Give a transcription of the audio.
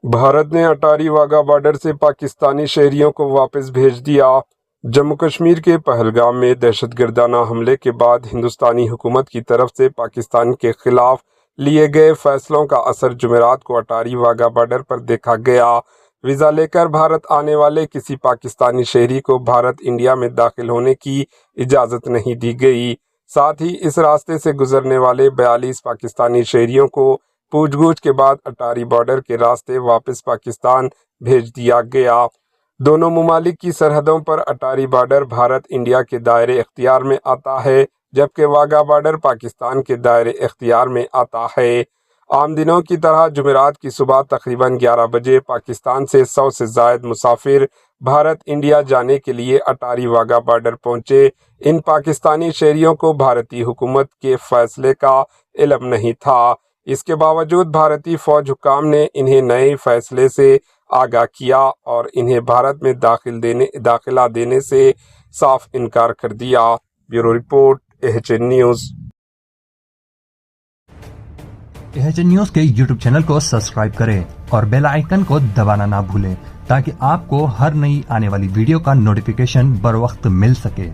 بھارت نے اٹاری واگا بارڈر سے پاکستانی شہریوں کو واپس بھیج دیا۔ جموں کشمیر کے پہلگام میں دہشت گردانہ حملے کے بعد ہندوستانی حکومت کی طرف سے پاکستان کے خلاف لیے گئے فیصلوں کا اثر جمعرات کو اٹاری واگا بارڈر پر دیکھا گیا۔ ویزا لے کر بھارت آنے والے کسی پاکستانی شہری کو بھارت انڈیا میں داخل ہونے کی اجازت نہیں دی گئی۔ ساتھ ہی اس راستے سے گزرنے والے 42 پاکستانی شہریوں کو پوچھ گچھ کے بعد اٹاری بارڈر کے راستے واپس پاکستان بھیج دیا گیا۔ دونوں ممالک کی سرحدوں پر اٹاری بارڈر بھارت انڈیا کے دائرے اختیار میں آتا ہے، جبکہ واگا بارڈر پاکستان کے دائرے اختیار میں آتا ہے۔ عام دنوں کی طرح جمعرات کی صبح تقریباً 11 بجے پاکستان سے 100 سے زائد مسافر بھارت انڈیا جانے کے لیے اٹاری واگا بارڈر پہنچے۔ ان پاکستانی شہریوں کو بھارتی حکومت کے فیصلے کا علم نہیں تھا۔ اس کے باوجود بھارتی فوج حکام نے انہیں نئے فیصلے سے آگاہ کیا اور انہیں بھارت میں داخلہ دینے سے صاف انکار کر دیا۔ Bureau report AHN news. AHN news کے YouTube چینل کو سبسکرائب کریں اور بیل آئیکن کو دبانا نہ بھولیں تاکہ آپ کو ہر نئی آنے والی ویڈیو کا نوٹیفیکیشن بر وقت مل سکے۔